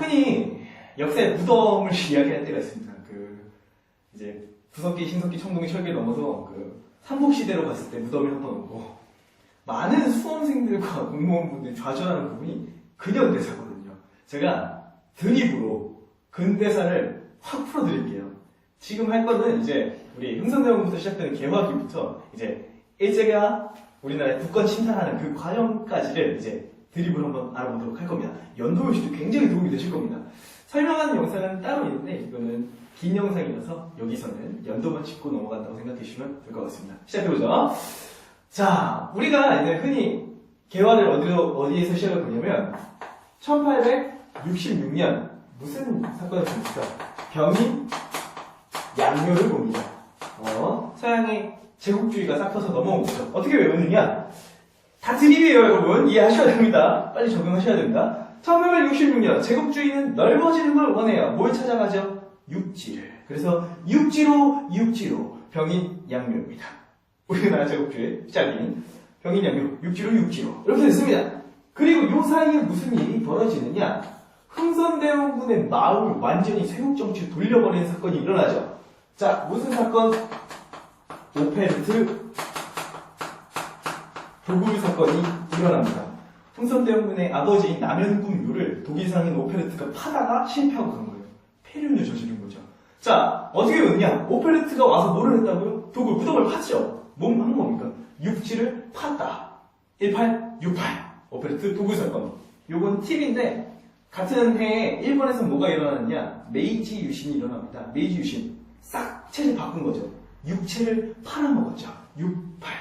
흔히 역사의 무덤을 이야기할 때가 있습니다. 이제 구석기, 신석기, 청동기, 철기 넘어서 삼국시대로 갔을 때 무덤이 한 번 오고, 많은 수험생들과 공무원분들이 좌절하는 부분이 근현대사거든요. 제가 드립으로 근대사를 확 풀어드릴게요. 지금 할 거는 이제 우리 흥선대원부터 시작되는 개화기부터 이제 일제가 우리나라의 국권 침탈하는 그 과정까지를 이제 드립으로 한번 알아보도록 할 겁니다. 연도효시도 굉장히 도움이 되실 겁니다. 설명하는 영상은 따로 있는데 이거는 긴 영상이라서 여기서는 연도만 짚고 넘어간다고 생각해 주시면 될 것 같습니다. 시작해보죠. 자, 우리가 이제 흔히 개화를 어디에서 시작을 보냐면 1866년 무슨 사건을 봅니까? 병인 양요를 봅니다. 서양의 제국주의가 싹터서 넘어온 거죠. 어떻게 외우느냐? 다 드립이에요, 여러분. 이해하셔야 됩니다. 빨리 적용하셔야 됩니다. 1866년 제국주의는 넓어지는 걸 원해요. 뭘 찾아가죠? 육지를. 그래서 육지로 병인 양요입니다. 우리나라 제국주의 시작인 병인 양요, 육지로 이렇게 됐습니다. 그리고 요 사이에 무슨 일이 벌어지느냐? 흥선대원군의 마음을 완전히 세국정치로 돌려버리는 사건이 일어나죠. 자, 무슨 사건? 오페르트 도굴 사건이 일어납니다. 흥선대원군의 아버지인 남현군묘를 독일 상인 오페르트가 파다가 실패하고 간 거예요. 폐륜을 저지른 거죠. 자, 어떻게 됐냐? 오페르트가 와서 뭐를 했다고요? 도굴, 무덤을 팠죠. 뭐 한 겁니까? 육지를 팠다. 1868 오페르트 도굴 사건. 요건 팁인데 같은 해에 일본에서 뭐가 일어났느냐? 메이지 유신이 일어납니다. 메이지 유신. 싹 체질 바꾼 거죠. 육체를 팔아먹었죠. 68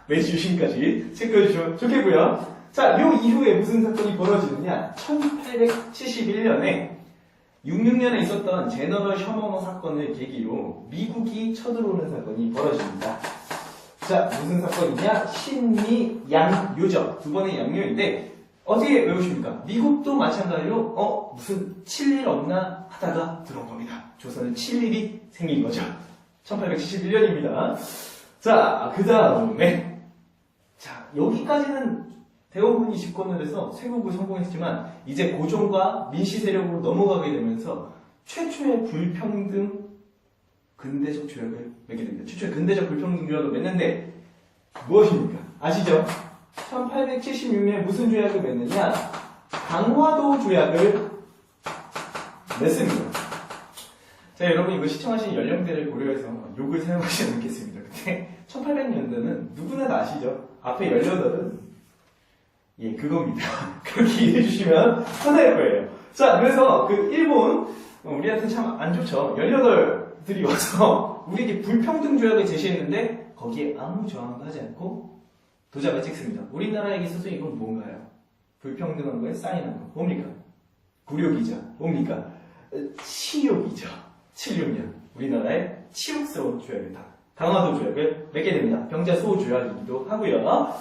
메이지 유신까지 체크해 주시면 좋겠고요. 자, 요 이후에 무슨 사건이 벌어지느냐? 1871년에 66년에 있었던 제너럴 셔머너 사건을 계기로 미국이 쳐들어오는 사건이 벌어집니다. 자, 무슨 사건이냐? 신미 양요죠. 두 번의 양요인데 어떻게 외우십니까? 미국도 마찬가지로 무슨 칠 일 없나 하다가 들어온 겁니다. 조선은 칠 일이 생긴 거죠. 1871년입니다. 자, 그 다음에 자, 여기까지는 대원군이 집권을 해서 쇄국을 성공했지만 이제 고종과 민씨 세력으로 넘어가게 되면서 최초의 불평등 근대적 조약을 맺게 됩니다. 최초의 근대적 불평등 조약을 맺는데 무엇입니까? 아시죠? 1876년에 무슨 조약을 맺느냐? 강화도 조약을 맺습니다. 자, 여러분 이거 시청하신 연령대를 고려해서 욕을 사용하지 않겠습니다. 근데 1800년대는 누구나 다 아시죠? 앞에 18은 예, 그겁니다. 그렇게 이해해 주시면 편할 거예요. 자, 그래서 일본, 우리한테 참 안 좋죠. 18들이 와서 우리에게 불평등 조약을 제시했는데 거기에 아무 저항도 하지 않고 도장을 찍습니다. 우리나라에게 있어서 이건 뭔가요? 불평등한 거에 사인한 거. 뭡니까? 굴욕이죠. 뭡니까? 치욕이죠. 76년. 우리나라의 치욕스러운 조약이다. 강화도 조약을 맺게 됩니다. 병자소호 조약이기도 하고요.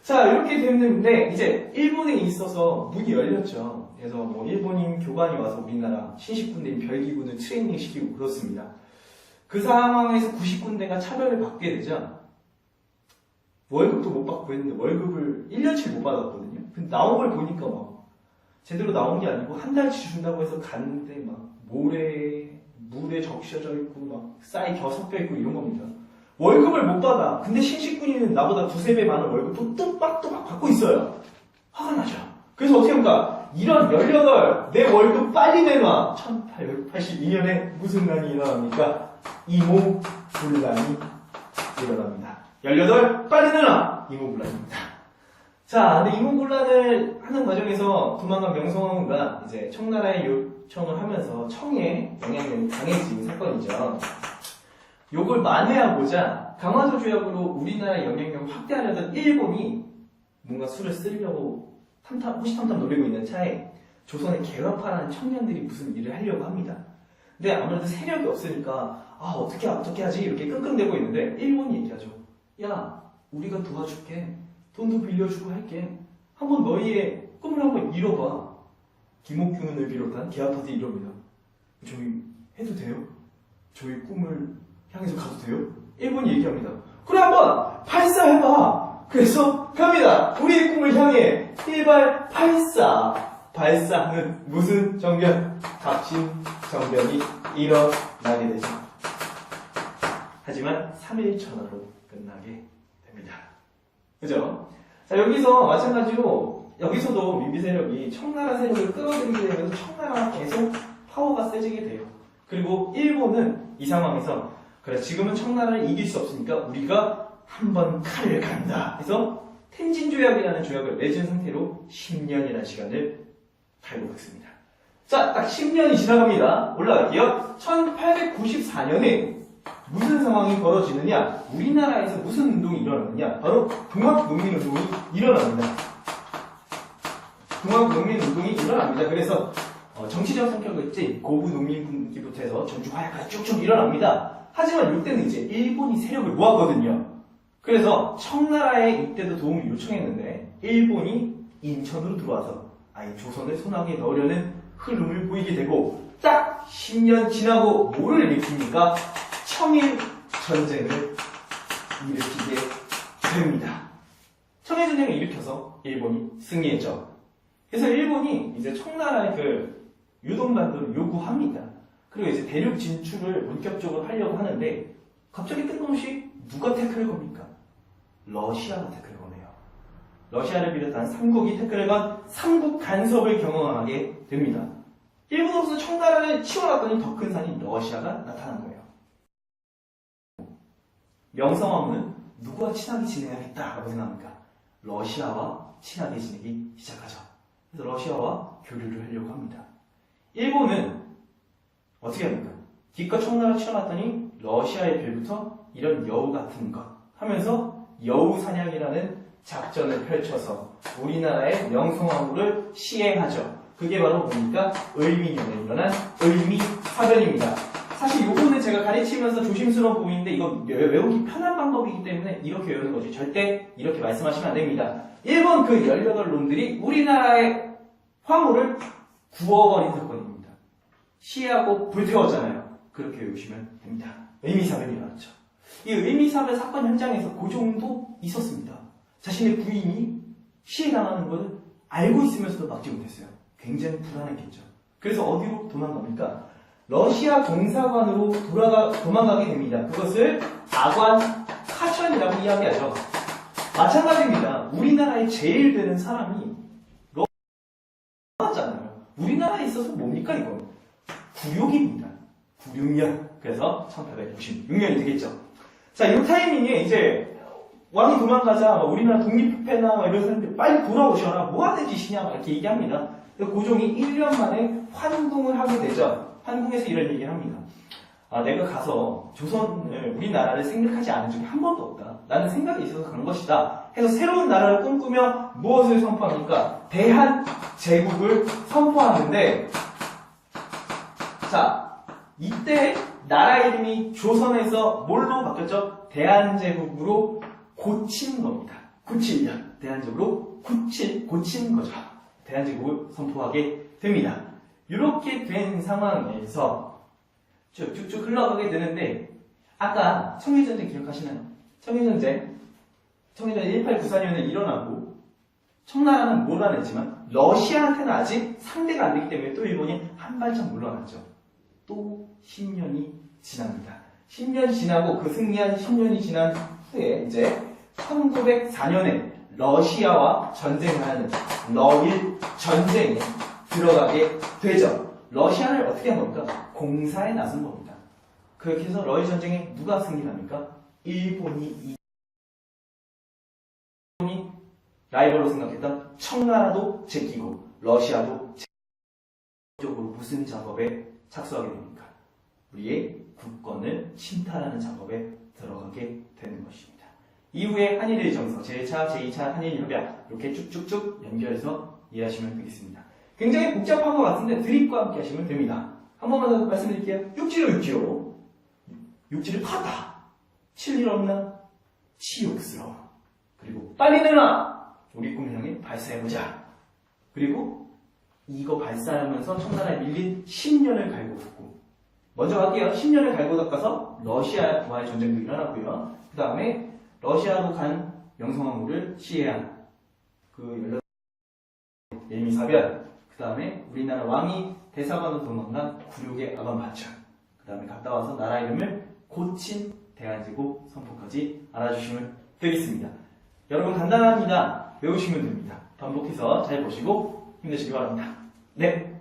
자, 이렇게 됐는데 이제 일본에 있어서 문이 열렸죠. 그래서 일본인 교관이 와서 우리나라 신식군대인 별기군을 트레이닝 시키고 그렇습니다. 그 상황에서 90군대가 차별을 받게 되자 월급도 못 받고 했는데 월급을 1년치 못 받았거든요. 근데 나온 걸 보니까 막 제대로 나온 게 아니고 한 달치 준다고 해서 갔는데 막 물에 적셔져 있고 막 쌀이 섞여 있고 이런 겁니다. 월급을 못 받아. 근데 신식군인은 나보다 두세 배 많은 월급도 뚝박뚝박 받고 있어요. 화가 나죠. 그래서 어떻게 합니까? 이런 18, 내 월급 빨리 내놔. 1882년에 무슨 난이 일어납니까? 이모분란이 일어납니다. 18, 빨리 내놔! 이모분란입니다. 자, 근데 이모분란을 하는 과정에서 도망간 명성황후가 이제 청나라에 요청을 하면서 청에 영향력이 강해진 사건이죠. 요걸 만회하고자 강화도 조약으로 우리나라의 영향력을 확대하려던 일본이 뭔가 수를 쓰려고 호시탐탐 노리고 있는 차에 조선의 개화파라는 청년들이 무슨 일을 하려고 합니다. 근데 아무래도 세력이 없으니까 어떻게 하지? 이렇게 끙끙대고 있는데 일본이 얘기하죠. 야, 우리가 도와줄게. 돈도 빌려주고 할게. 한번 너희의 꿈을 한번 이뤄봐. 김옥균을 비롯한 개화파들이 이럽니다. 저희 해도 돼요? 저희 꿈을 향해서 가도 돼요? 일본이 얘기합니다. 그래, 한번 발사해봐. 그래서 갑니다. 우리의 꿈을 향해 1발 8사 발사하는 무슨 정변? 갑신정변이 일어나게 되죠. 하지만 3일천하로 끝나게 됩니다. 그죠? 자, 여기서 마찬가지로 여기서도 민비 세력이 청나라 세력을 끌어들이게 되면서 청나라가 계속 파워가 세지게 돼요. 그리고 일본은 이 상황에서 그래 지금은 청나라를 이길 수 없으니까 우리가 한번 칼을 간다 해서 텐진 조약이라는 조약을 맺은 상태로 10년이라는 시간을 달고 있습니다. 자, 딱 10년이 지나갑니다. 올라갈게요. 1894년에 무슨 상황이 벌어지느냐? 우리나라에서 무슨 운동이 일어나느냐? 바로 동학농민운동이 일어납니다. 동학농민운동이 일어납니다. 그래서 정치적 성격을 띤 고부농민분기부터 해서 전주화약까지 쭉쭉 일어납니다. 하지만 이때는 이제 일본이 세력을 모았거든요. 그래서 청나라에 이때도 도움을 요청했는데 일본이 인천으로 들어와서 아예 조선을 손아귀에 넣으려는 흐름을 보이게 되고 딱 10년 지나고 뭐를 일으킵니까? 청일 전쟁을 일으키게 됩니다. 청일 전쟁을 일으켜서 일본이 승리했죠. 그래서 일본이 이제 청나라의 그 유동반도를 요구합니다. 그리고 이제 대륙 진출을 본격적으로 하려고 하는데 갑자기 뜬금없이 누가 태클을 겁니까? 러시아가 태클을 거네요. 러시아를 비롯한 삼국이 태클을 건 삼국 간섭을 경험하게 됩니다. 일본으로서 청나라를 치워놨더니 더 큰 산인 러시아가 나타난 거예요. 명성황후는 누구와 친하게 지내야겠다라고 생각합니까? 러시아와 친하게 지내기 시작하죠. 그래서 러시아와 교류를 하려고 합니다. 일본은 어떻게 합니까? 기껏 청나라 치워놨더니 러시아의 별부터 이런 여우 같은 것 하면서 여우 사냥이라는 작전을 펼쳐서 우리나라의 명성황후를 시해하죠. 그게 바로 뭡니까? 을미년에 일어난 을미사변입니다. 사실 요거는 제가 가르치면서 조심스러워 보이는데 이건 외우기 편한 방법이기 때문에 이렇게 외우는 거지. 절대 이렇게 말씀하시면 안 됩니다. 일본 그 18놈들이 우리나라의 황후를 구워버린 사건입니다. 시해하고 불태웠잖아요. 그렇게 외우시면 됩니다. 을미사변이 일어났죠. 이 을미사변 사건 현장에서 고종도 있었습니다. 자신의 부인이 시해당하는 것을 알고 있으면서도 막지 못했어요. 굉장히 불안했겠죠. 그래서 어디로 도망갑니까? 러시아 공사관으로 도망가게 됩니다. 그것을 아관 카천이라고 이야기하죠. 마찬가지입니다. 우리나라에 제일 되는 사람이 러시아잖아요. 우리나라에 있어서 뭡니까 이건? 구육입니다. 96년. 그래서 1866년이 되겠죠. 자, 이 타이밍에 이제 왕이 도망가자 우리나라 독립협회나 이런 사람들 빨리 돌아오셔라. 뭐 하는 짓이냐 이렇게 얘기합니다. 고종이 1년 만에 환궁을 하게 되죠. 환궁에서 이런 얘기를 합니다. 내가 가서 조선을 우리나라를 생각하지 않은 적이 한 번도 없다. 나는 생각이 있어서 간 것이다. 해서 새로운 나라를 꿈꾸며 무엇을 선포합니까? 대한제국을 선포하는데 자, 이때 나라 이름이 조선에서 뭘로 바뀌었죠? 대한제국으로 고친 겁니다. 고치면 대한제국으로 고친 거죠. 대한제국을 선포하게 됩니다. 이렇게 된 상황에서 쭉쭉 흘러가게 되는데 아까 청일전쟁 기억하시나요? 청일전쟁 1894년에 일어나고 청나라는 몰아냈지만 러시아한테는 아직 상대가 안 되기 때문에 또 일본이 한 발짝 물러났죠. 또 10년이 지납니다. 10년이 지나고 그 승리한 10년이 지난 후에 이제 1904년에 러시아와 전쟁을 하는 러일 전쟁에 들어가게 되죠. 러시아를 어떻게 한 겁니까? 공사에 나선 겁니다. 그렇게 해서 러일 전쟁에 누가 승리합니까? 일본이 라이벌로 생각했던 청나라도 제끼고 러시아도 적으로 무슨 작업에 착수하게 됩니까? 우리의 국권을 침탈하는 작업에 들어가게 되는 것입니다. 이후에 한일의 정서, 제1차, 제2차 한일협약 이렇게 쭉쭉쭉 연결해서 이해하시면 되겠습니다. 굉장히 복잡한 것 같은데 드립과 함께 하시면 됩니다. 한 번만 더 말씀드릴게요. 육지로 육지로. 육지를 파다. 칠 일 없나? 치욕스러워. 그리고 빨리 내놔! 우리 꿈을 향해 발사해보자. 그리고 이거 발사하면서 청나라에 밀린 10년을 갈고 닦고 먼저 갈게요. 10년을 갈고 닦아서 러시아와의 전쟁도 일어났고요. 그 다음에 러시아로 간 명성황후를 시해한 그 18일미사변 그 다음에 우리나라 왕이 대사관으로 도망간 굴욕의 아반 바천, 그 다음에 갔다 와서 나라 이름을 고친 대한제국 선포까지 알아주시면 되겠습니다. 여러분 간단합니다. 외우시면 됩니다. 반복해서 잘 보시고 힘내시기 바랍니다. 네.